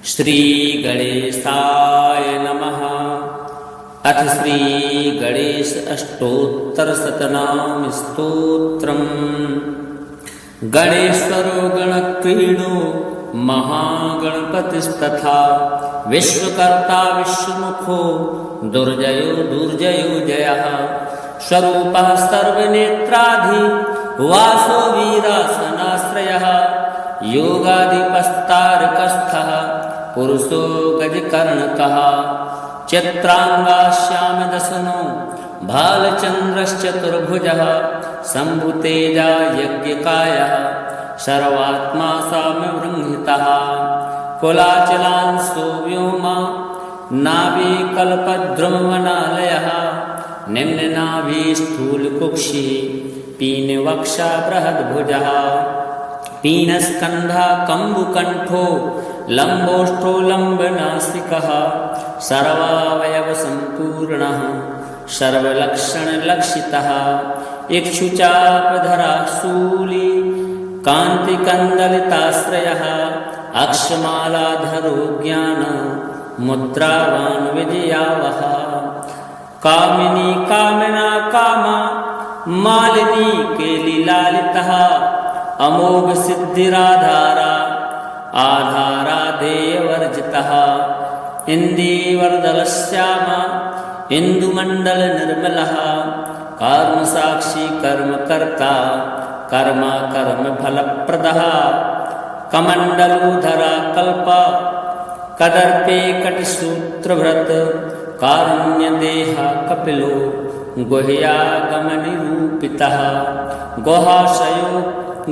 श्री गणेशाय नमः। अथ श्री गणेश अष्टोत्तर शतनाम स्तोत्रम्। गणेश्वरो गणक्रीडो महागणपतिस्तथा विश्वकर्ता विश्वमुखो दुर्जयो दुर्जयो जयः। स्वरूपः सर्वनेत्राधि वासो वीरासनाश्रयः। योगाधिपस्तारकस्थः पुरुषो गजकर्णकः। चित्रांगाश्यामदशनो भालचन्द्रश्चतुर्भुजः। शम्भुतेजा यज्ञकायः सर्वात्मा साम्यवृंहितः। कुलाचलांसो व्योमा नाभिकल्पद्रुमवनालयः। निम्ननाभिस्थूलकुक्षिः पीनवक्षा बृहद्भुजः। पीनस्कन्धः कम्बुकण्ठो लम्बोष्ठो लम्बनासिकः। सर्वावयवसम्पूर्णः सर्वलक्षणलक्षितः। इक्षुचापधरा शूली कान्तिकन्दलिताश्रयः। अक्षमालाधरो ज्ञान मुद्रावान् विजयावः। कामिनी कामिना कामा मालिनी केलिलालितः। अमोघ सिद्धिराधारा आधारा देयवर्जितः। इन्दीवरदलश्यामा इन्दुमण्डल निर्मलः। कर्मसाक्षी कर्मकर्ता कर्मा कर्म फलप्रदः। कमण्डलूधरा कल्प कदर्पे कटिसूत्रभृत्। कारुण्यदेहा कपिलो गुह्यागमनिरूपितः। गुहाशयो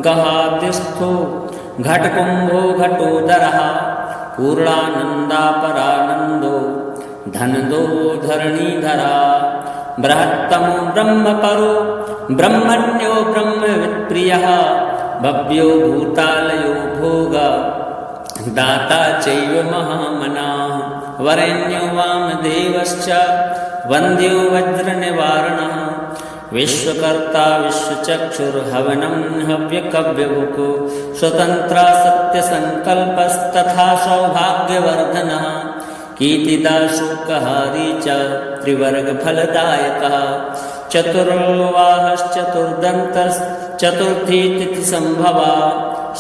गहादिस्थो घटकुम्भो घटोदरः। पूर्णानन्दापरानन्दो धनदो धरणीधरा। बृहत्तमो ब्रह्मपरो ब्रह्मण्यो ब्रह्मवित्प्रियः। भव्यो भूतालयो भोग दाता चैव महामनाः। वरेण्यो वामदेवश्च वन्द्यो वज्रनिवारणः। विश्वकर्ता विश्वचक्षुर्हवनं हव्यकव्यभुक्। स्वतन्त्रा सत्यसङ्कल्पस्तथा सौभाग्यवर्धनः। कीर्तिदा शोकहारी च त्रिवर्गफलदायकः। चतुर्वाहश्चतुर्दन्तश्चतुर्थी तिथिसम्भवा।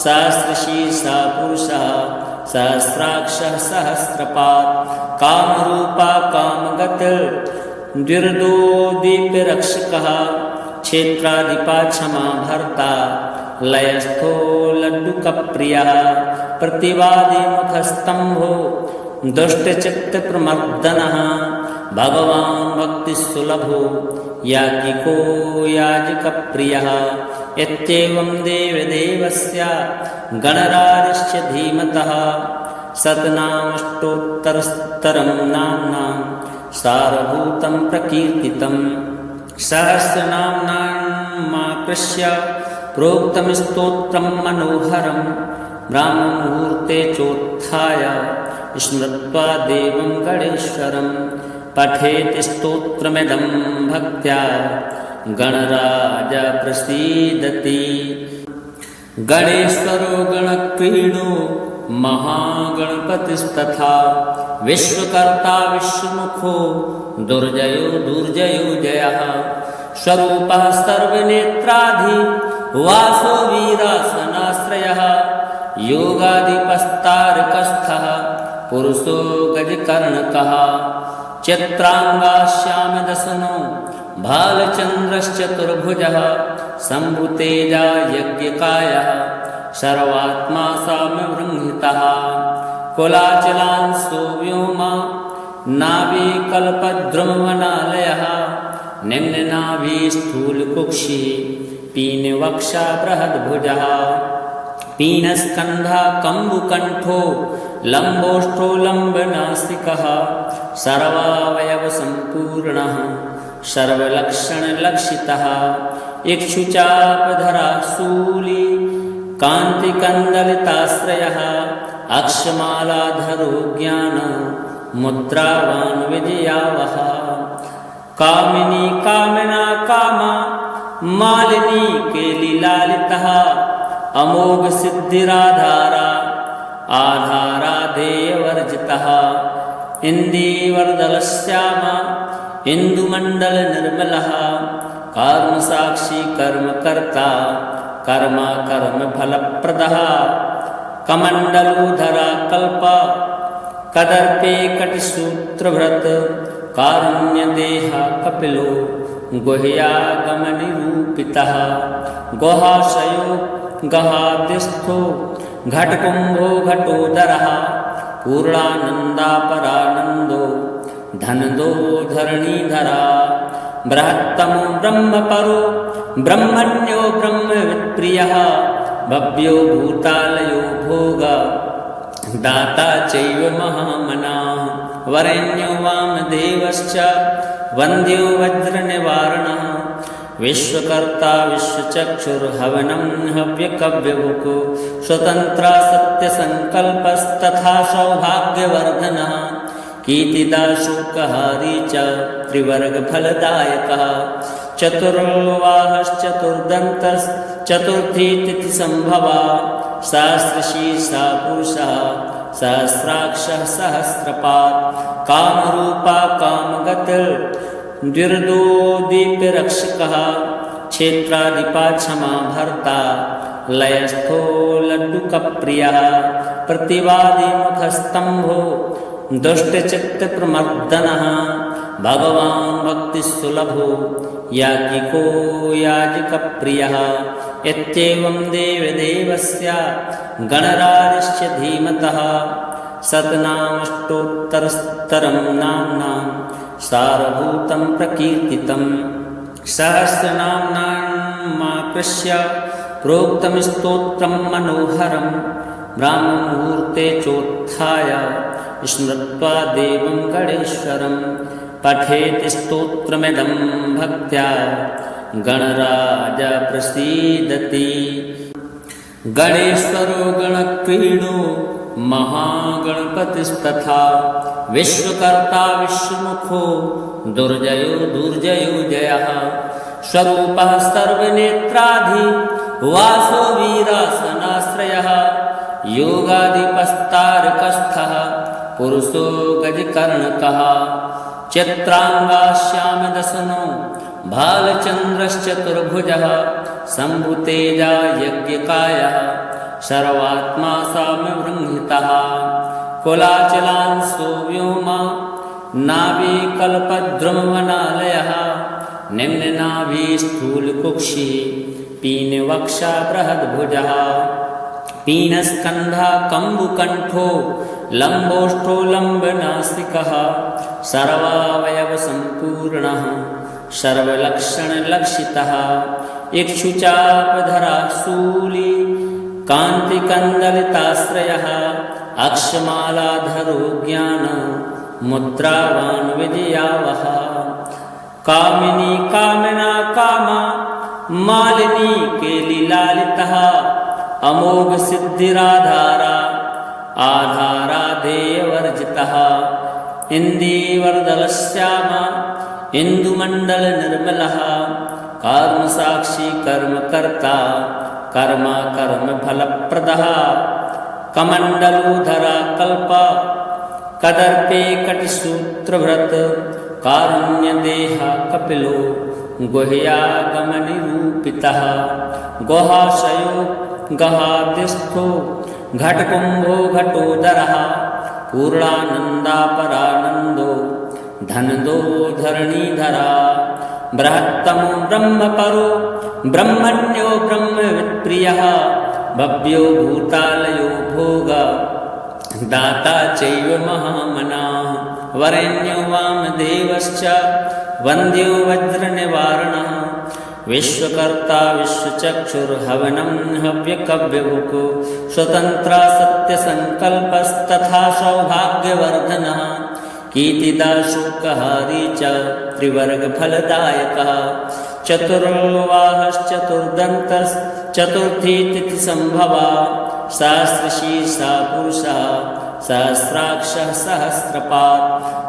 सहस्रशीर्षा पुरुषः सहस्राक्षः सहस्रपात्। कामरूपा कामगतिर्द्विर्दो दीप्यरक्षकः। क्षेत्राधिपा क्षमा भर्ता लयस्थो लड्डुकप्रियः। प्रतिवादी मुखस्तम्भो दुष्टचित्तप्रमर्दनः। भगवान् भक्तिसुलभो याज्ञिको याजकप्रियः। इत्येवं देवदेवस्य गणराजस्य धीमतः। शतनामष्टोत्तरस्तरं नाम्नां सारभूतं प्रकीर्तितं। सहस्रनाम्नामाकृष्य प्रोक्तं स्तोत्रं मनोहरं। ब्राह्ममुहूर्ते चोत्थाय स्मृत्वा देवं गणेश्वरं। पठेत् स्तोत्रमिदं भक्त्या गणराज प्रसीदति। गणेश्वरो गणक्रीडो महागणपतिस्तथा विश्वकर्ता विश्वमुखो दुर्जयो दुर्जयो जयः। स्वरूपः सर्वनेत्राधि वासो वीरासनाश्रयः। योगाधिपस्तारकस्थः पुरुषो गजकर्णकः। चित्रांगाश्यामदशनो भालचन्द्रश्चतुर्भुजः। शम्भुतेजा यज्ञकायः सर्वात्मा साम्यवृंहितः। कुलाचलांसो व्योमा नाभिकल्पद्रुमवनालयः। निम्ननाभिस्थूलकुक्षिः पीनवक्षा बृहद्भुजः। पीनस्कन्धः कम्बुकण्ठो लम्बोष्ठो लम्बनासिकः। सर्वावयवसम्पूर्णः सर्वलक्षणलक्षितः। इक्षुचापधरा शूली कान्तिकन्दलिताश्रयः। अक्षमालाधरो ज्ञान मुद्रावान् विजयावः। कामिनी कामिना कामा मालिनी केलिलालितः। अमोघ सिद्धिराधारा आधाराधेयवर्जितः इन्दीवर्दलश्यामा इन्दुमण्डलनिर्मलः कर्मसाक्षी कर्मकर्ता कर्मा कर्मफलप्रदः कमण्डलूधरा कल्प कदर्पे कटिसूत्रभृत् कारुण्यदेहा कपिलो गुह्यागमनिरूपितः गुहाशयो गहादिस्थो घटकुम्भो घटोदरः पूर्णानन्दापरानन्दो धनदो धरणीधरा बृहत्तमो ब्रह्मपरो ब्रह्मण्यो ब्रह्मवित्प्रियः भव्यो भूतालयो भोग दाता चैव महामनाः वरेण्यो वामदेवश्च वन्द्यो वज्रनिवारणः विश्वकर्ता विश्वचक्षुर्हवनं हव्यकव्यभुक् स्वतन्त्रा सत्यसङ्कल्पस्तथा सौभाग्यवर्धनः कीर्तिदा शोकहारी च त्रिवर्गफलदायकः चतुर्वाहश्चतुर्दन्तश्चतुर्थी तिथिसम्भवा सहस्रशीर्षा पुरुषः सहस्राक्षः सहस्रपात् कामरूपा कामगतिर्द्विर्दो दीप्यरक्षकः क्षेत्राधिपा क्षमा भर्ता लयस्थो लड्डुकप्रियः प्रतिवादी मुखस्तम्भो दुष्टचित्तप्रमर्दनः भगवान् भक्तिसुलभो याज्ञिको याजकप्रियः इत्येवं देवदेवस्य गणराजस्य धीमतः शतनामष्टोत्तरस्तरं नाम्नां सारभूतं प्रकीर्तितं सहस्रनाम्नामाकृष्य प्रोक्तं स्तोत्रं मनोहरं ब्राह्ममुहूर्ते चोत्थाय स्मृत्वा देवं गणेश्वरं पठेति स्तोत्रमिदं भक्त्या गणराज प्रसीदति गणेश्वरो गणक्रीडो महागणपतिस्तथा विश्वकर्ता विश्वमुखो दुर्जयो दुर्जयो जयः स्वरूपः सर्वनेत्राधि वासो वीरासनाश्रयः योगाधिपस्तारकस्थः पुरुषो गजकर्णकः चित्राङ्गाश्यामदशनो भालचन्द्रश्चतुर्भुजः शम्भुतेजा यज्ञकायः सर्वात्मा साम्यवृंहितः कुलाचलांसो व्योमा नाभिकल्पद्रुमवनालयः निम्ननाभिस्थूलकुक्षिः पीनवक्षा बृहद्भुजः पीनस्कन्धः कम्बुकण्ठो लम्बोष्ठो लम्बनासिकः सर्वावयवसम्पूर्णः सर्वलक्षणलक्षितः इक्षुचापधरा शूली कान्तिकन्दलिताश्रयः अक्षमालाधरो ज्ञान मुद्रावान् विजयावः कामिनी कामना कामा मालिनी केलिलालितः अमोघ सिद्धिराधारा आधाराधेयवर्जितः इन्दीवर्दलश्यामा इन्दुमण्डलनिर्मलः कर्मसाक्षी कर्मकर्ता कर्मा कर्मफलप्रदः कमण्डलूधरा कल्प कदर्पे कटिसूत्रभृत् कारुण्यदेहा कपिलो गुह्यागमनिरूपितः गुहाशयो गहादिस्थो घटकुम्भो घटोदरः पूर्णानन्दापरानन्दो धनदो धरणीधरा बृहत्तमो ब्रह्मपरो ब्रह्मण्यो ब्रह्मवित्प्रियः भव्यो भूतालयो भोग दाता चैव महामनाः वरेण्यो वामदेवश्च वन्द्यो वज्रनिवारणः विश्वकर्ता विश्वचक्षुर्हवनं हव्यकव्यभुक् स्वतन्त्रा सत्यसङ्कल्पस्तथा सौभाग्यवर्धनः कीर्तिदा शोकहारी च त्रिवर्गफलदायकः चतुर्वाहश्चतुर्दन्तश्चतुर्थी तिथिसम्भवा सहस्रशीर्षा पुरुषः सहस्राक्षः सहस्रपात्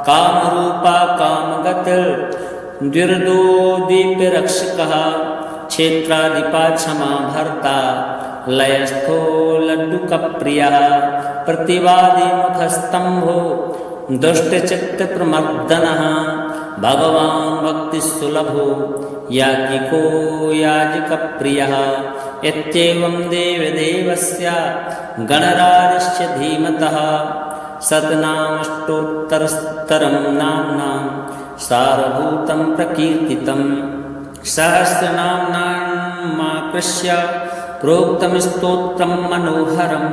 कामरूपा कामगतिर्द्विर्दो दीप्यरक्षकः क्षेत्राधिपा क्षमा भर्ता लयस्थो लड्डुकप्रियः प्रतिवादी मुखस्तंभो दुष्टचित्तप्रमर्दनः भगवान् भक्तिसुलभो याज्ञिको याजकप्रियः इत्येवं देवदेवस्य गणराजस्य धीमतः शतनामष्टोत्तरस्तरं नाम्नां सारभूतं प्रकीर्तितं सहस्रनाम्नामाकृष्य प्रोक्तं स्तोत्रं मनोहरं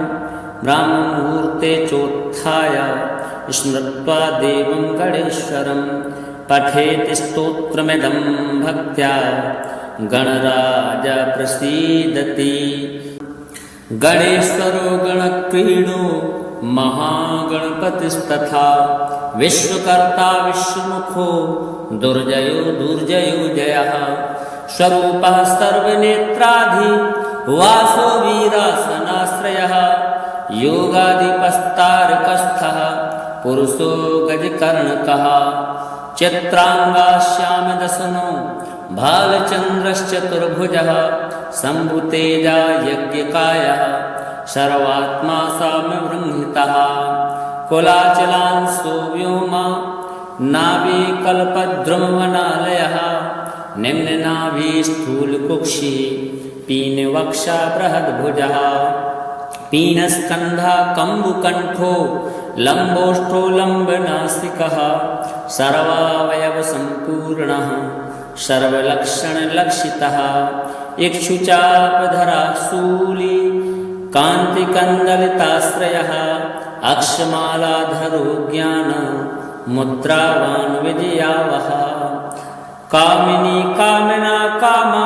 ब्राह्ममुहूर्ते चोत्थाय स्मृत्वा देवं गणेश्वरं पठेति स्तोत्रमिदं भक्त्या गणराज प्रसीदति। गणेश्वरो गणक्रीडो महागणपतिस्तथा विश्वकर्ता विश्वमुखो दुर्जयो दुर्जयो जयः स्वरूपः सर्वनेत्राधि वासो वीरासनाश्रयः योगाधिपस्तारकस्थः पुरुषो गजकर्णकः चित्राङ्गाश्यामदशनो भालचन्द्रश्चतुर्भुजः शम्भुतेजा यज्ञकायः सर्वात्मा साम्यवृंहितः कुलाचलांशो व्योमा नाभिकल्पद्रुमवनालयः निम्ननाभिस्थूलकुक्षिः पीनवक्षा बृहद्भुजः पीनस्कन्धः कम्बुकण्ठो लम्बोष्ठो लम्बनासिकः सर्वावयवसम्पूर्णः सर्वलक्षणलक्षितः इक्षुचापधरा शूली कान्तिकन्दलिताश्रयः अक्षमालाधरो ज्ञान मुद्रावान् विजयावः कामिनी कामिना कामा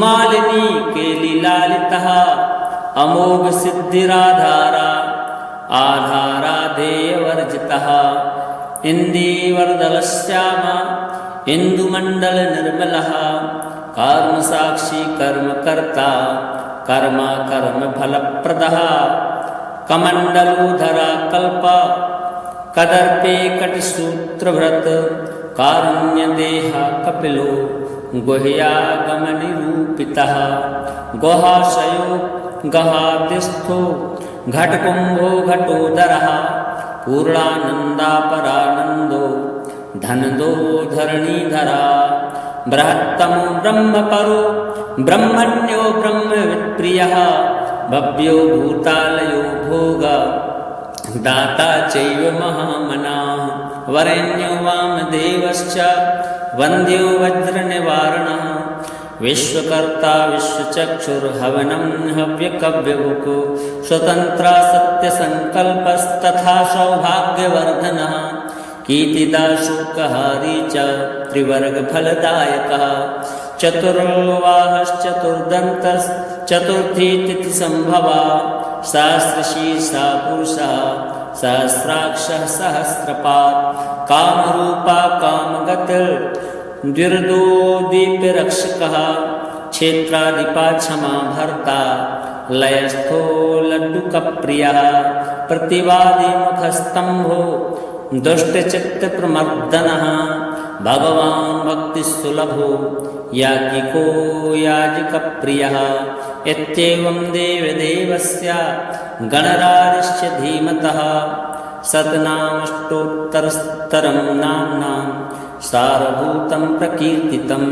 मालिनी केलिलालितः अमोघ सिद्धिराधारा आधारा देयवर्जितः इन्दीवरदलश्यामा इन्दुमण्डल निर्मलः कर्मसाक्षी कर्मकर्ता कर्मा कर्म फलप्रदः कमण्डलूधरा कल्प कदर्पे कटिसूत्रभृत कारुण्यदेह कपिलो गुह्यागमनिरूपितः गुहाशयो गहादिस्थो घटकुम्भो घटोदरः पूर्णानन्दापरानन्दो धनदो धरणीधरा बृहत्तमो ब्रह्मपरो ब्रह्मण्यो ब्रह्मवित्प्रियः भव्यो भूतालयो भोग दाता चैव महामनाः वरेण्यो वामदेवश्च वन्द्यो वज्रनिवारणः विश्वकर्ता विश्वचक्षुर्हवनं हव्यकव्यभुको स्वतन्त्रा सत्यसङ्कल्पस्तथा सौभाग्यवर्धनः कीर्तिदा शोकहारी च त्रिवर्गफलदायकः चतुर्वाहश्चतुर्दन्तश्चतुर्थी तिथिसम्भवा सहस्रशीर्षा पुरुषः सहस्राक्षः सहस्रपात् कामरूपा कामगतिर्द्विर्दो दीप्यरक्षकः क्षेत्राधिपा क्षमा भर्ता लयस्थो लड्डुकप्रियः प्रतिवादी मुखस्तंभो दुष्टचित्तप्रमर्दनः भगवान् भक्तिसुलभो याज्ञिको याजकप्रियः इत्येवं देवदेवस्य गणराजस्य धीमतः शतनामष्टोत्तरस्तरं नाम्नां सारभूतं प्रकीर्तितं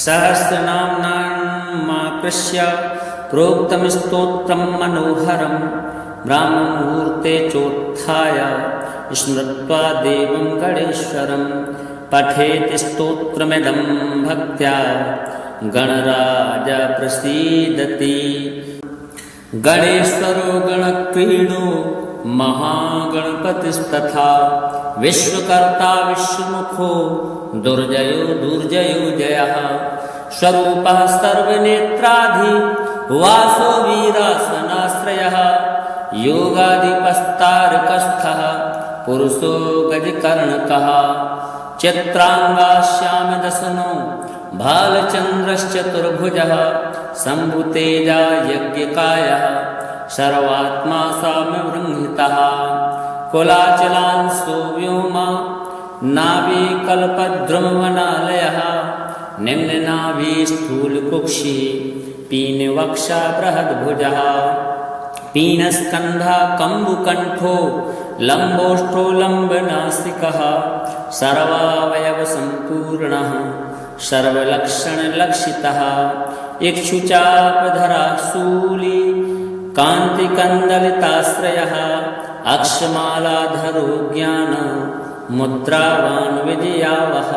सहस्रनाम्नामाकृष्य प्रोक्तं स्तोत्रं मनोहरं ब्राह्ममुहूर्ते चोत्थाय स्मृत्वा देवं गणेश्वरं पठेति स्तोत्रमिदं भक्त्या गणराज प्रसीदति। गणेश्वरो गणक्रीडो महागणपतिस्तथा विश्वकर्ता विश्वमुखो दुर्जयो दुर्जयो जयः स्वरूपः सर्वनेत्राधि वासो वीरासनाश्रयः योगाधिपस्तारकस्थः पुरुषो गजकर्णकः चित्राङ्गाश्यामदशनो भालचन्द्रश्चतुर्भुजः शम्भुतेजा यज्ञकायः सर्वात्मा साम्यवृंहितः कुलाचलांशो व्योमा नाभिकल्पद्रुमवनालयः निम्ननाभिस्थूलकुक्षिः पीनवक्षा बृहद्भुजः पीनस्कन्धा कम्बुकण्ठो लम्बोष्ठो लम्बनासिकः सर्वावयवसम्पूर्णः सर्वलक्षणलक्षितः इक्षुचापधरा शूली कान्तिकन्दलिताश्रयः अक्षमालाधरो ज्ञान मुद्रावान् विजयावः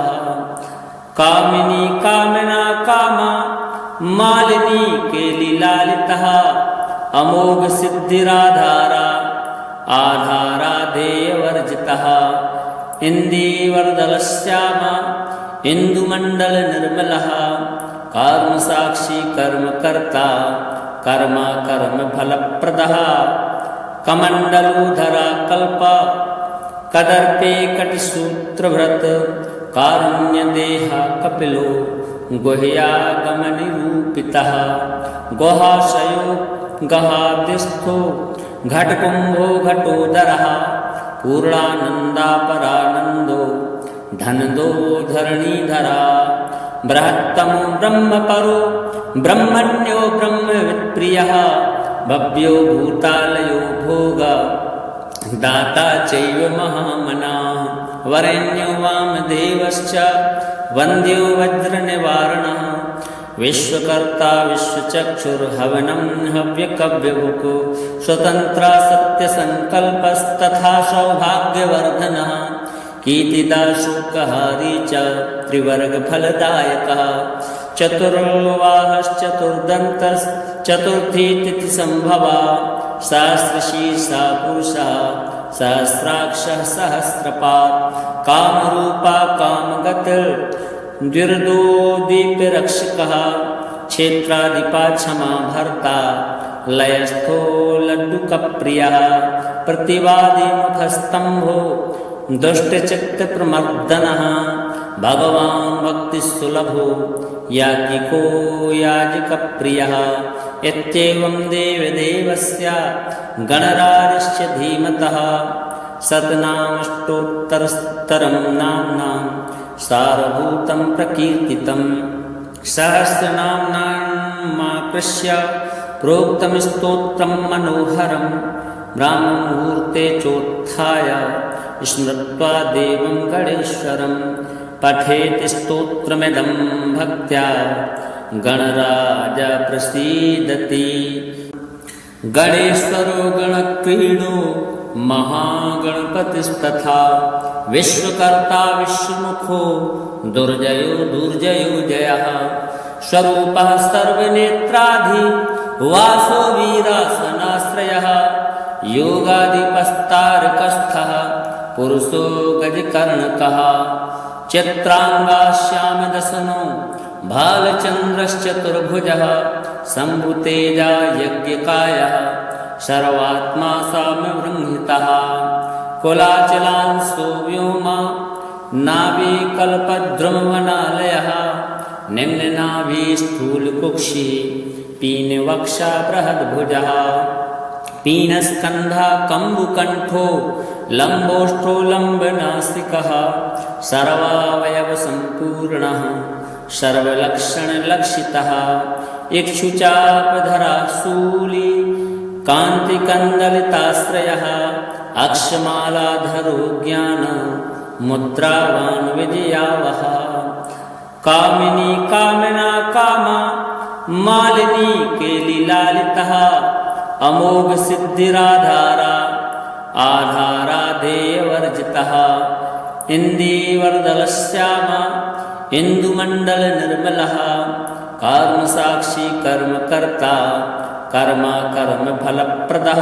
कामिनी कामिना कामा मालिनी केलिलालितः अमोघ सिद्धिराधारा आधारा देयवर्जितः इन्दीवर्दलश्यामा इन्दुमण्डल निर्मलः कर्मसाक्षी कर्मकर्ता कर्मा कर्म फलप्रदः कमण्डलूधरा कल्प कदर्पे कटिसूत्रभृत कारुण्यदेहा कपिलो गुह्यागमनिरूपितः गुहाशयो गहादिस्थो घटकुम्भो घटोदरः पूर्णानन्दापरानन्दो धनदो धरणीधरा बृहत्तमो ब्रह्मपरो ब्रह्मण्यो ब्रह्मवित्प्रियः भव्यो भूतालयो भोग दाता चैव महामनाः वरेण्यो वामदेवश्च वन्द्यो वज्रनिवारणः विश्वकर्ता विश्वचक्षुर्हवनं हव्यकव्यभुक् स्वतन्त्रा सत्यसङ्कल्पस्तथा सौभाग्यवर्धनः कीर्तिदा शुकहारी च त्रिवर्गफलदायकः चतुर्वाहश्चतुर्दन्तश्चतुर्थी तिथिसम्भवा सहस्रशीर्षा पुरुषः सहस्राक्षः सहस्रपात् कामरूपा कामगतिर्द्विर्दोदीप्यरक्षकः क्षेत्राधिपा क्षमा भर्ता लयस्थो लड्डुकप्रियः प्रतिवादी मुखस्तम्भो दुष्टचित्तप्रमर्दनः भगवान् भक्तिसुलभो याज्ञिको याजकप्रियः इत्येवं देवदेवस्य गणराजस्य धीमतः शतनामष्टोत्तरस्तरं नाम्नां सारभूतं प्रकीर्तितं सहस्रनाम्नामाकृष्य प्रोक्तं स्तोत्रं मनोहरं ब्राह्ममुहूर्ते चोत्थाय स्मृत्वा देवं गणेश्वरं पठेत् स्तोत्रमिदं भक्त्या गणराज प्रसीदति गणेश्वरो गणक्रीडो महागणपतिस्तथा विश्वकर्ता विश्वमुखो दुर्जयो दुर्जयो जयः स्वरूपः सर्वनेत्राधि वासो वीरासनाश्रयः योगाधिपस्तारकस्थः पुरुषो गजकर्णकः चित्राङ्गाश्यामदशनो भालचन्द्रश्चतुर्भुजः शम्भुतेजा यज्ञकायः सर्वात्मा साम्यवृंहितः कुलाचलांसो व्योमा नाभिकल्पद्रुमवनालयः निम्ननाभिस्थूलकुक्षि पीनवक्षा बृहद्भुजः पीनस्कन्धा कम्बुकण्ठो लम्बोष्ठो लम्बनासिकः सर्वावयवसम्पूर्णः सर्वलक्षणलक्षितः इक्षुचापधरा शूली कान्तिकन्दलिताश्रयः अक्षमालाधरो ज्ञान मुद्रावान् विजयावः कामिनी कामिना कामा मालिनी केलिलालितः अमोघ सिद्धिराधारा आधारा देयवर्जितः इन्दीवर्दलश्यामा इन्दुमण्डल निर्मलः कर्मसाक्षी कर्मकर्ता कर्मा कर्म फलप्रदः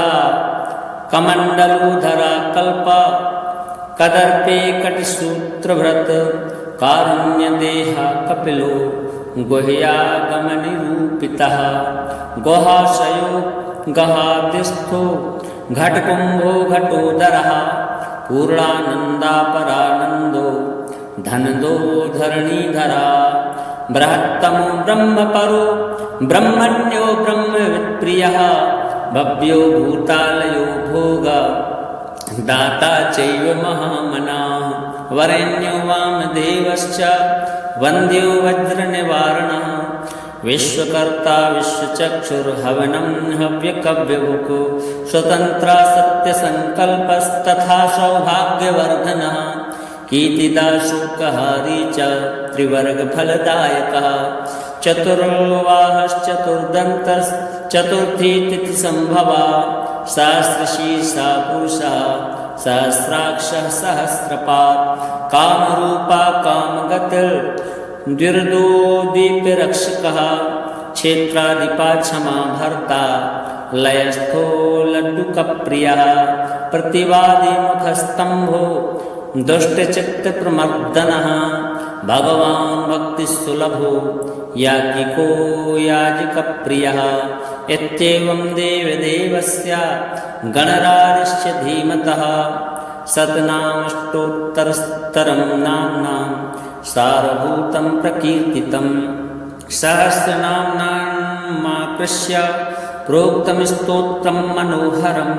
कमण्डलूधरा कल्प कदर्पे कटिसूत्रभृत कारुण्यदेहा कपिलो गुह्यागमनिरूपितः गुहाशयो गहादिस्थो घटकुम्भो घटोदरः पूर्णानन्दापरानन्दो धनदो धरणीधरा बृहत्तमो ब्रह्मपरो ब्रह्मण्यो ब्रह्मवित्प्रियः भव्यो भूतालयो भोग दाता चैव महामनाः वरेण्यो वामदेवश्च वन्द्यो वज्रनिवारणः विश्वकर्ता विश्वचक्षुर्हवनं हव्यकव्यभुक् स्वतन्त्रा सत्यसङ्कल्पस्तथा सौभाग्यवर्धनः कीर्तिदाशोकहारी च त्रिवर्गफलदायकः चतुर्वाहश्चतुर्दन्तश्चतुर्थी तिथिसम्भवा सहस्रशीर्षा पुरुषः सहस्राक्षः सहस्रपात् कामरूपा कामगतिर्द्विर्दो दीप्यरक्षकः क्षेत्राधिपा क्षमा भर्ता लयस्थो लड्डुकप्रियः प्रतिवादी मुखस्तंभो दुष्टचित्तप्रमर्दनः भगवान् भक्तिसुलभो याज्ञिको याजकप्रियः इत्येवं देवदेवस्य गणराजस्य धीमतः शतनामष्टोत्तरस्तरं नाम्नां सारभूतं प्रकीर्तितं सहस्रनाम्नामाकृष्य प्रोक्तं स्तोत्रं मनोहरं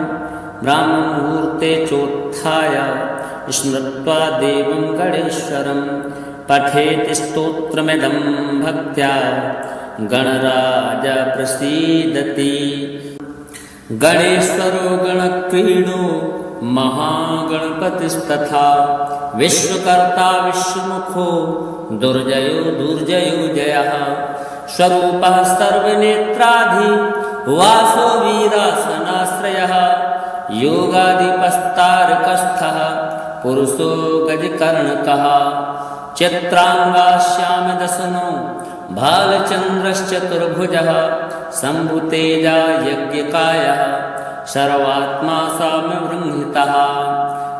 ब्राह्ममुहूर्ते चोत्थाय स्मृत्वा देवं गणेश्वरं पठेति स्तोत्रमिदं भक्त्या गणराज प्रसीदति। गणेश्वरो गणक्रीडो महागणपतिस्तथा विश्वकर्ता विश्वमुखो दुर्जयो दुर्जयो जयः स्वरूपः सर्वनेत्राधि वासो वीरासनाश्रयः योगाधिपस्तारकस्थः पुरुषो गजकर्णकः चित्रांगाश्यामदशनो भालचन्द्रश्चतुर्भुजः शम्भुतेजा यज्ञकायः सर्वात्मा साम्यवृंहितः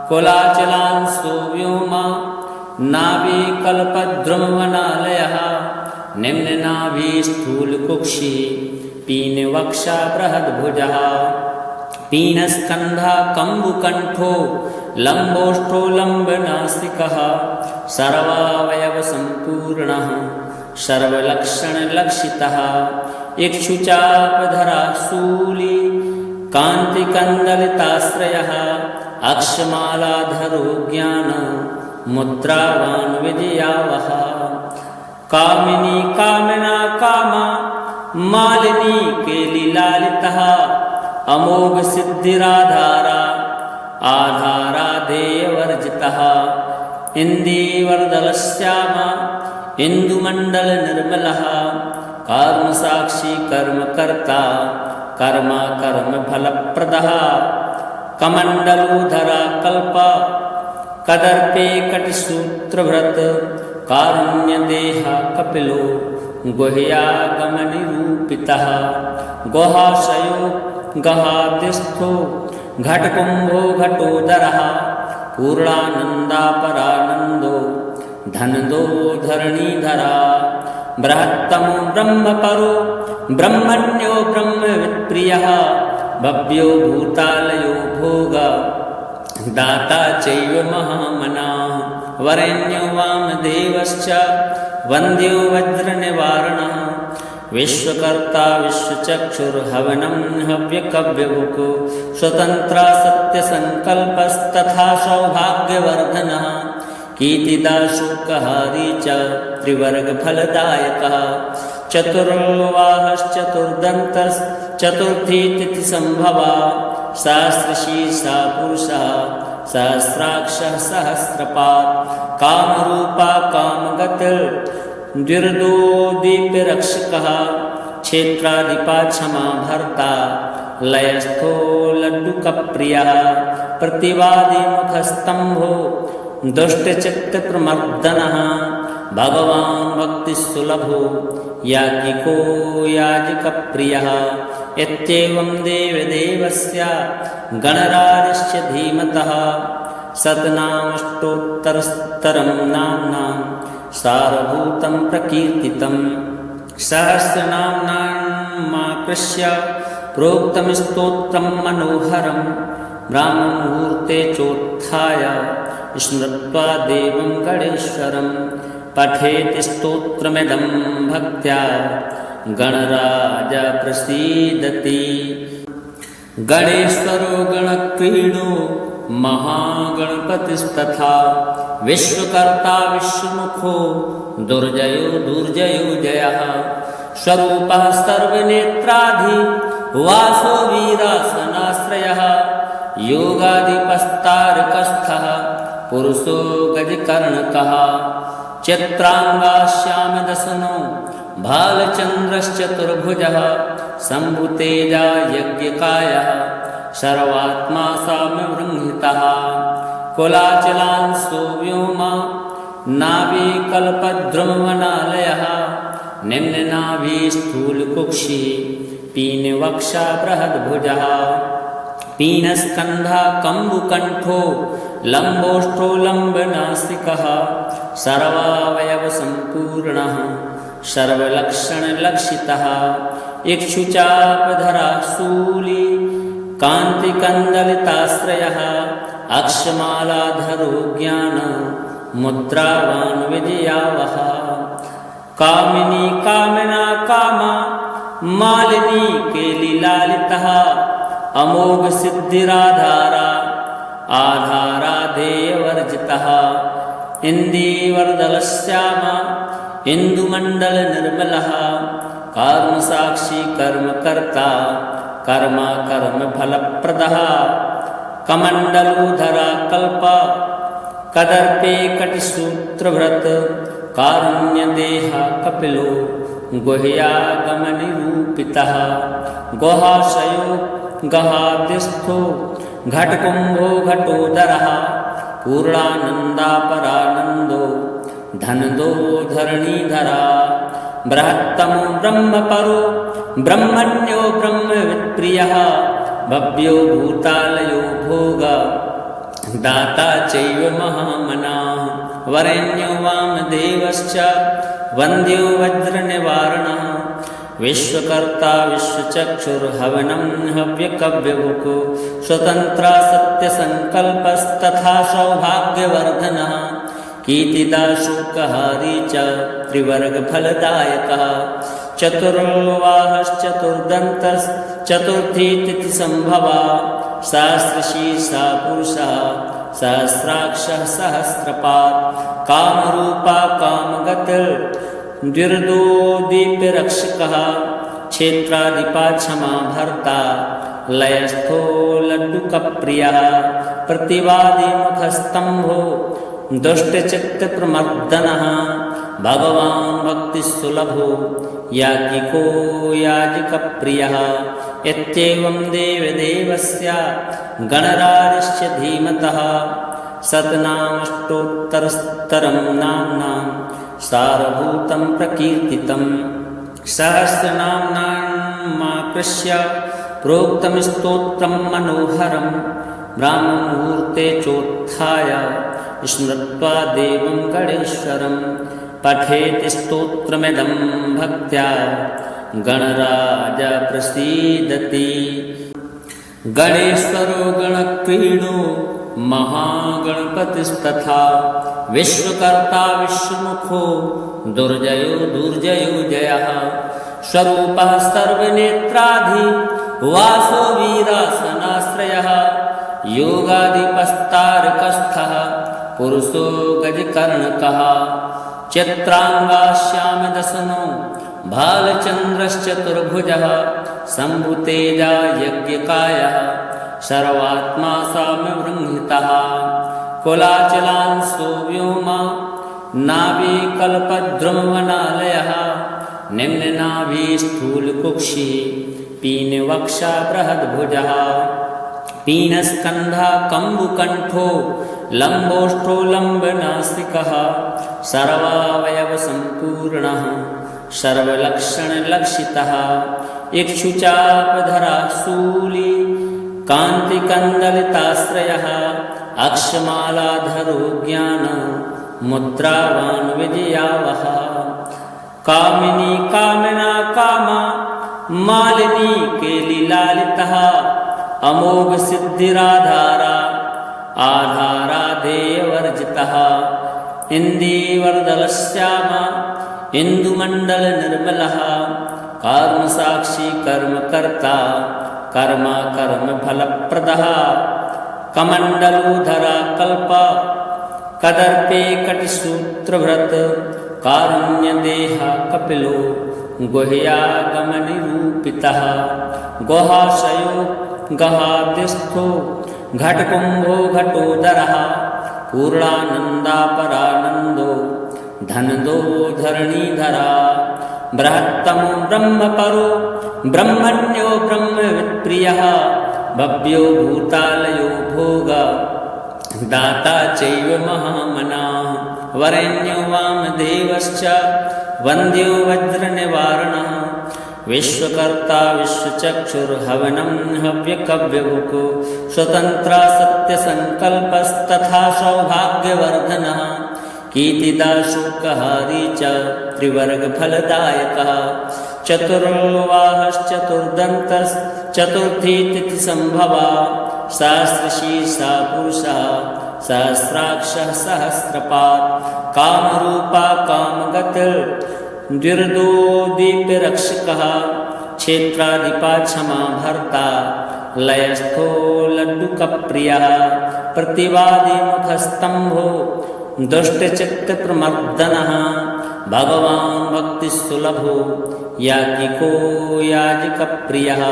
कुलाचलांसो व्योमा नाभिकल्पद्रुमवनालयः निम्ननाभिस्थूलकुक्षिः पीनवक्षा बृहद्भुजः पीनस्कन्धा कम्बुकण्ठो लम्बोष्ठो लम्बनासिकः सर्वावयवसम्पूर्णः सर्वलक्षणलक्षितः इक्षुचापधरा शूली कान्तिकन्दलिताश्रयः अक्षमालाधरो ज्ञान मुद्रावान् विजयावः कामिनी कामना कामा मालिनी केलिलालितः अमोघ सिद्धिराधारा आधारा देयवर्जितः इन्दीवर्दलश्यामा इन्दुमण्डलनिर्मलः कर्मसाक्षी कर्मकर्ता कर्मा कर्मफलप्रदः कमण्डलोधरा कल्प कदर्पे कटिसूत्रभृत कारुण्यदेहा कपिलो गुह्यागमनिरूपितः गुहाशयो गहाद्यस्थो घटकुम्भो घटोदरः पूर्णानन्दापरानन्दो धनदो धरणीधरा बृहत्तमो ब्रह्मपरो ब्रह्मण्यो ब्रह्मवित्प्रियः भव्यो भूतालयो भोग दाता चैव महामनाः वरेण्यो वामदेवश्च वन्द्यो वज्रनिवारणः विश्वकर्ता विश्वचक्षुर्हवनं हव्यकव्यभुक् स्वतन्त्रा सत्यसङ्कल्पस्तथा सौभाग्यवर्धनः कीर्तिदाशोकहारी च त्रिवर्गफलदायकः चतुर्वाहश्चतुर्दन्तश्चतुर्थी तिथिसम्भवा सहस्रशीर्षा पुरुषः सहस्राक्षः सहस्रपात् कामरूपा कामगतिर्द्विर्दो दीप्यरक्षकः क्षेत्राधिपा क्षमा भर्ता लयस्थो लड्डुकप्रियः प्रतिवादी मुखस्तंभो दुष्टचित्तप्रमर्दनः भगवान् भक्तिसुलभो याज्ञिको याजकप्रियः इत्येवं देवदेवस्य गणराजस्य धीमतः शतनामष्टोत्तरस्तरं नाम्नां सारभूतं प्रकीर्तितं सहस्रनाम्नामाकृष्य प्रोक्तं स्तोत्रं मनोहरं ब्राह्ममुहूर्ते चोत्थाय स्मृत्वा देवं गणेश्वरं पठेति स्तोत्रमिदं भक्त्या गणराज प्रसीदति। गणेश्वरो गणक्रीडो महागणपतिस्तथा विश्वकर्ता विश्वमुखो दुर्जयो दुर्जयो जयः स्वरूपः सर्वनेत्राधि वासो वीरासनाश्रयः योगाधिपस्तारकस्थः पुरुषो गजकर्णकः चित्रांगाश्यामदसनो भालचन्द्रश्चतुर्भुजः शम्भुतेजा यज्ञकायः सर्वात्मा साम्यवृंहितः कुलाचलांसो व्योमा नाभिकल्पद्रुमवनालयः निम्ननाभिस्थूलकुक्षिः पीनवक्षा बृहद्भुजः पीनस्कन्धः कम्बुकण्ठो लम्बोष्ठो लम्बनासिकः सर्वावयवसम्पूर्णः सर्वलक्षणलक्षितः इक्षुचापधरा शूली कान्तिकन्दलिताश्रयः अक्षमालाधरो ज्ञान मुद्रावान् विजयावः कामिनी कामिना कामा मालिनी केलिलालितः अमोघ सिद्धिराधारा आधारा देयवर्जितः इन्दीवरदलश्यामा इन्दुमण्डल निर्मलः कर्मसाक्षी कर्मकर्ता कर्मा कर्म फलप्रदः कमण्डलूधरा कल्प कदर्पे कटिसूत्रभृत कारुण्यदेह कपिलो गुह्यागमनिरूपितः गुहाशयो गहाद्यस्थो घटकुम्भो घटोदरः पूर्णानन्दापरानन्दो धनदो धरणीधरा बृहत्तमो ब्रह्मपरो ब्रह्मण्यो ब्रह्मवित्प्रियः भव्यो भूतालयो भोग दाता चैव महामनाः वरेण्यो वामदेवश्च वन्द्यो वज्रनिवारणः विश्वकर्ता विश्वचक्षुर्हवनं हव्यकव्यवुको स्वतन्त्रा सत्यसङ्कल्पस्तथा सौभाग्यवर्धनः कीर्तिदा शोकहारी च त्रिवर्गफलदायकः चतुर्वाहश्चतुर्दन्तश्चतुर्थी तिथिसम्भवा सहस्रशीर्षा पुरुषः सहस्राक्षः सहस्रपात् कामरूपा कामगतिर्द्विर्दो दीप्यरक्षकः क्षेत्राधिपा क्षमा भर्ता लयस्थो लड्डुकप्रियः प्रतिवादी मुखस्तम्भो दुष्टचित्तप्रमर्दनः भगवान् भक्तिसुलभो याज्ञिको याजकप्रियः इत्येवं देवदेवस्य गणराजस्य धीमतः शतनामष्टोत्तरस्तरं नाम्नां सारभूतं प्रकीर्तितं सहस्रनाम्नामाकृष्य प्रोक्तं स्तोत्रं मनोहरं ब्राह्ममुहूर्ते चोत्थाय स्मृत्वा देवं गणेश्वरं पठेत् स्तोत्रमिदं भक्त्या गणराज प्रसीदति। गणेश्वरो गणक्रीडो महागणपतिस्तथा विश्वकर्ता विश्वमुखो दुर्जयो दुर्जयो जयः स्वरूपः सर्वनेत्राधि वासो वीरासनाश्रयः योगाधिपस्तारकस्थः पुरुषो गजकर्णकः चित्रांगाश्यामदसनो भालचन्द्रश्चतुर्भुजः शम्भुतेजा यज्ञकायः सर्वात्मा साम्यवृंहितः कुलाचलांसो व्योमा नाभिकल्पद्रुमवनालयः निम्ननाभिस्थूलकुक्षिः पीनवक्षा बृहद्भुजः पीनस्कन्धः कम्बुकण्ठो लम्बोष्ठो लम्बनासिकः सर्वावयवसम्पूर्णः सर्वलक्षणलक्षितः इक्षुचापधरा शूली कान्तिकन्दलिताश्रयः अक्षमालाधरो ज्ञान मुद्रावान् विजयावः कामिनी कामिना कामा मालिनी केलिलालितः अमोघ सिद्धिराधारा आधारा देयवर्जितः इन्दीवरदलश्यामा इन्दुमण्डल निर्मलः कर्मसाक्षी कर्मकर्ता कर्मा कर्म फलप्रदः कमण्डलूधरा कल्प कदर्पे कटिसूत्रभृत कारुण्यदेह कपिलो गुह्यागमनिरूपितः गुहाशयो गहादिस्थो घटकुम्भो घटोदरः पूर्णानन्दापरानन्दो धनदो धरणीधरा बृहत्तमो ब्रह्मपरो ब्रह्मण्यो ब्रह्मवित्प्रियः भव्यो भूतालयो भोग दाता चैव महामनाः वरेण्यो वामदेवश्च वन्द्यो वज्रनिवारणः विश्वकर्ता विश्वचक्षुर्हवनं हव्यकव्यभुक् स्वतन्त्रा सत्यसङ्कल्पस्तथा सौभाग्यवर्धनः कीर्तिदा शुकहारी च त्रिवर्गफलदायकः चतुर्वाहश्चतुर्दन्तश्चतुर्थी तिथिसम्भवा सहस्रशीर्षा पुरुषः सहस्राक्षः सहस्रपात् कामरूपा कामगतिर्द्विर्दो दीप्यरक्षकः क्षेत्राधिपा क्षमा भर्ता लयस्थो लड्डुकप्रियः प्रतिवादी मुखस्तंभो दुष्टचित्तप्रमर्दनः भगवान् भक्तिसुलभो याज्ञिको याजकप्रियः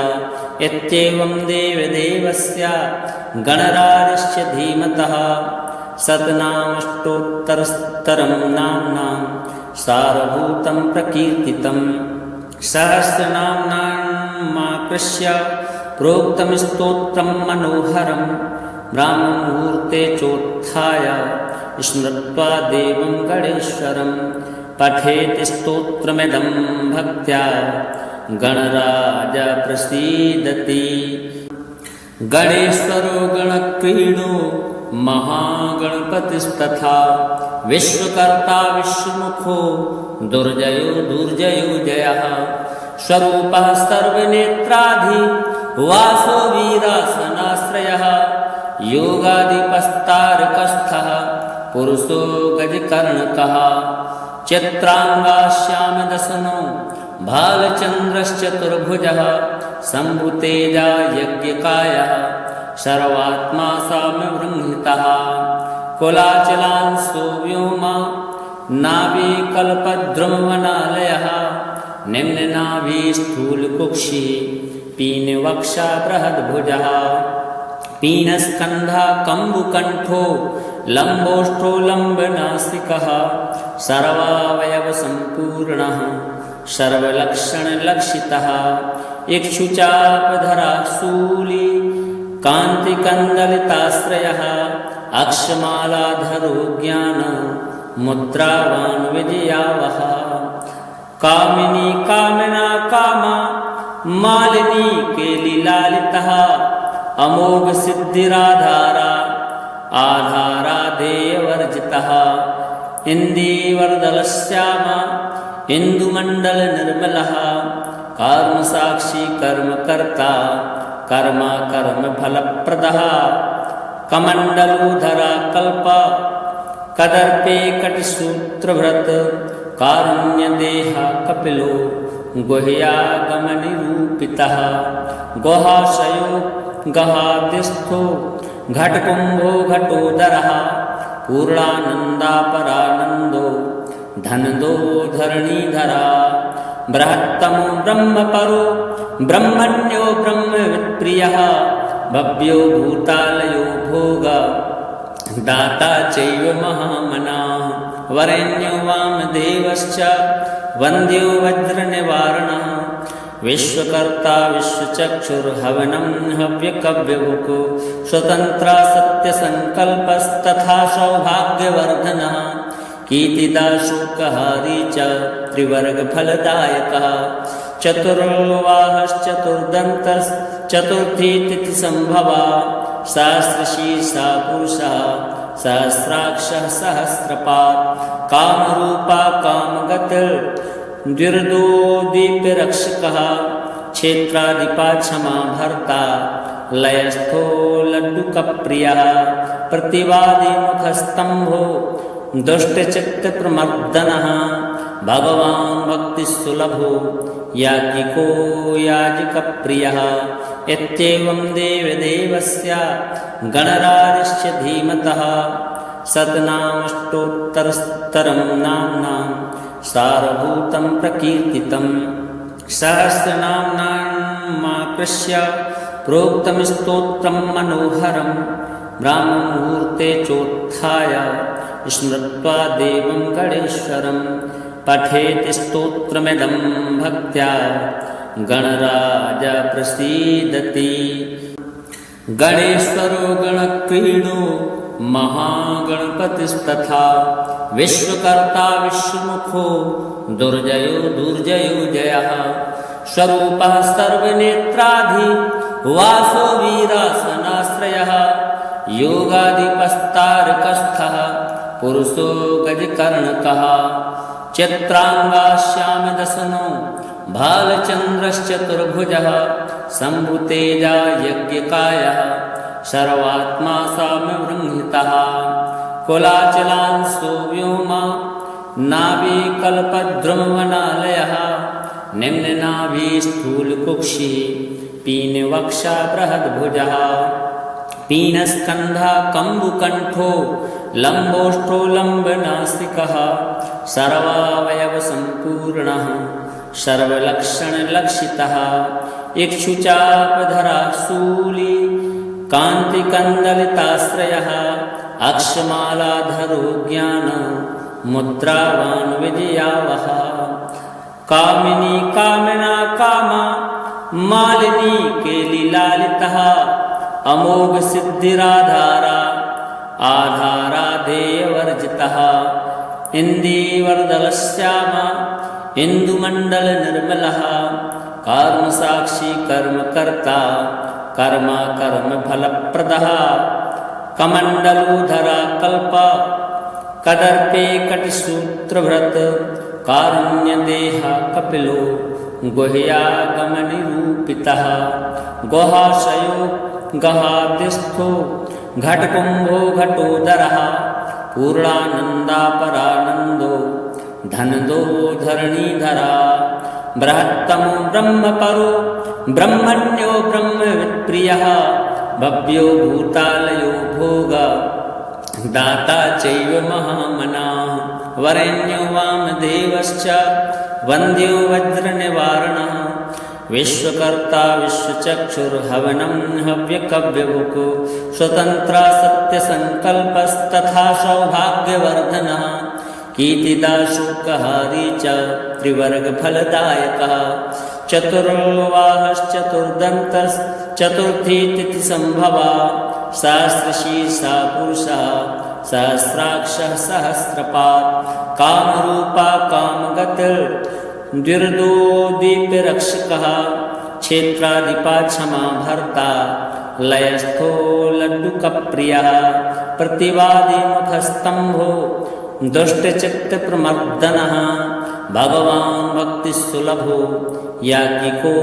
इत्येवं देवदेवस्य गणराजस्य धीमतः शतनामष्टोत्तरस्तरं नाम्नां सारभूतं प्रकीर्तितं सहस्रनाम्नामाकृष्य प्रोक्तं स्तोत्रं मनोहरं ब्राह्ममुहूर्ते चोत्थाय स्मृत्वा देवं गणेश्वरं पठेत् स्तोत्रमिदं भक्त्या गणराज प्रसीदति गणेश्वरो गणक्रीडो महागणपतिस्तथा विश्वकर्ता विश्वमुखो दुर्जयो दुर्जयो जयः स्वरूपः सर्वनेत्राधि वासो वीरासनाश्रयः योगाधिपस्तारकस्थः पुरुषो गजकर्णकः चित्रांगाश्यामदसनो भालचन्द्रश्चतुर्भुजः शम्भुतेजा यज्ञकायः सर्वात्मा साम्यबृंहितः कुलाचलांसो व्योमा नाभिकल्पद्रुमवनालयः निम्ननाभिस्थूलकुक्षि पीनवक्षा बृहद्भुजः पीनस्कन्धा कम्बुकण्ठो लम्बोष्ठो लम्बनासिकः सर्वावयवसम्पूर्णः सर्वलक्षणलक्षितः इक्षुचापधरा शूली कान्तिकन्दलिताश्रयः अक्षमालाधरो ज्ञान मुद्रावान् विजयावः कामिनी कामना कामा मालिनी केलिलालितः अमोघ सिद्धिराधारा आधारा देयवर्जितः इन्दीवर्दलश्यामा इन्दुमण्डलनिर्मलः कर्मसाक्षी कर्मकर्ता कर्मा कर्मफलप्रदः कमण्डलूधरा कल्प कदर्पे कटिसूत्रभृत् कारुण्यदेहा कपिलो गुह्यागमनिरूपितः गुहाशयो गहादिस्थो घटकुम्भो घटोदरः पूर्णानन्दापरानन्दो धनदो धरणीधरा बृहत्तमो ब्रह्मपरो ब्रह्मण्यो ब्रह्मवित्प्रियः भव्यो भूतालयो भोग दाता चैव महामनाः वरेण्यो वामदेवश्च वन्द्यो वज्रनिवारणः विश्वकर्ता विश्वचक्षुर्हवनं हव्यकव्यभुक् स्वतन्त्रा सत्यसङ्कल्पस्तथा सौभाग्यवर्धनः कीर्तिदा शुकहारी च त्रिवर्गफलदायकः चतुर्वाहश्चतुर्दन्तश्चतुर्थी तिथिसम्भवा सहस्रशीर्षा पुरुषः सहस्राक्षः सहस्रपात् कामरूपा कामगतिर्द्विर्दो दीप्यरक्षकः क्षेत्राधिपा क्षमा भर्ता लयस्थो लड्डुकप्रियः प्रतिवादी मुखस्तंभो दुष्टचित्तप्रमर्दनः भगवान् भक्तिसुलभो याज्ञिको याजकप्रियः इत्येवं देवदेवस्य गणराजस्य धीमतः शतनामष्टोत्तरस्तरं नाम्नां सारभूतं प्रकीर्तितं सहस्रनाम्नामाकृष्य प्रोक्तं स्तोत्रं मनोहरं ब्राह्ममुहूर्ते चोत्थाय स्मृत्वा देवं गणेश्वरं पठेत् स्तोत्रमिदं भक्त्या गणराज प्रसीदति। गणेश्वरो गणक्रीडो महागणपतिस्तथा विश्वकर्ता विश्वमुखो दुर्जयो दुर्जयो जयः स्वरूपः सर्वनेत्राधि वासो वीरासनाश्रयः योगाधिपस्तारकस्थः पुरुषो गजकर्णकः चित्राङ्गाश्यामदशनो भालचन्द्रश्चतुर्भुजः शम्भुतेजा यज्ञकायः सर्वात्मा साम्यवृंहितः कुलाचलांसो व्योमा नाभिकल्पद्रुमवनालयः निम्ननाभिस्थूलकुक्षिः पीनवक्षा बृहद्भुजः पीनस्कन्धः कम्बुकण्ठो लम्बोष्ठो लम्बनासिकः सर्वावयवसम्पूर्णः सर्वलक्षणलक्षितः इक्षुचापधरा शूली कान्तिकन्दलिताश्रयः अक्षमालाधरो ज्ञान मुद्रावान् विजयावः कामिनी कामिना कामा मालिनी केलिलालितः अमोघ सिद्धिराधारा आधारा देयवर्जितः इन्दीवर्दलश्यामा इन्दुमण्डलनिर्मलः कर्मसाक्षी कर्मकर्ता कर्मा कर्मफलप्रदः कमण्डलूधरा कल्प कदर्पे कटिसूत्रभृत कारुण्यदेह कपिलो गुह्यागमनिरूपितः गुहाशयो गहाद्यस्थो घटकुम्भो घटोदरः पूर्णानन्दापरानन्दो धनदो धरणीधरा बृहत्तमो ब्रह्मपरो ब्रह्मण्यो ब्रह्मवित्प्रियः भव्यो भूतालयो भोग दाता चैव महामनाः वरेण्यो वामदेवश्च वन्द्यो वज्रनिवारणः विश्वकर्ता विश्वचक्षुर्हवनं हव्यकव्यभुक् स्वतन्त्रा सत्यसङ्कल्पस्तथा सौभाग्यवर्धनः कीर्तिदाशोकहारी च त्रिवर्गफलदायकः चतुर्वाहश्चतुर्दन्तश्चतुर्थी तिथिसम्भवा सहस्रशीर्षा पुरुषः सहस्राक्षः सहस्रपात् कामरूपा कामगतिर्द्विर्दो दीप्यरक्षकः क्षेत्राधिपा क्षमा भर्ता लयस्थो लड्डुकप्रियः प्रतिवादी मुखस्तम्भो दुष्टचित्तप्रमर्दनः भगवान् भक्तिसुलभो याज्ञिको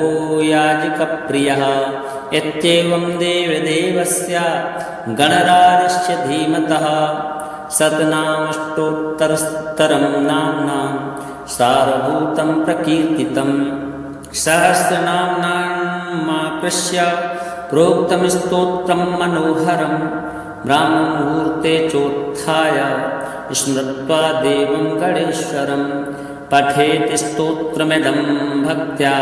याजकप्रियः इत्येवं देवदेवस्य गणराजस्य धीमतः शतनामष्टोत्तरस्तरं नाम्नां सारभूतं प्रकीर्तितं सहस्रनाम्नामाकृष्य प्रोक्तं स्तोत्रं मनोहरं ब्राह्ममुहूर्ते चोत्थाय स्मृत्वा देवं गणेश्वरं पठेत् स्तोत्रमिदं भक्त्या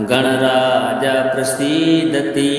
गणराज प्रसीदति।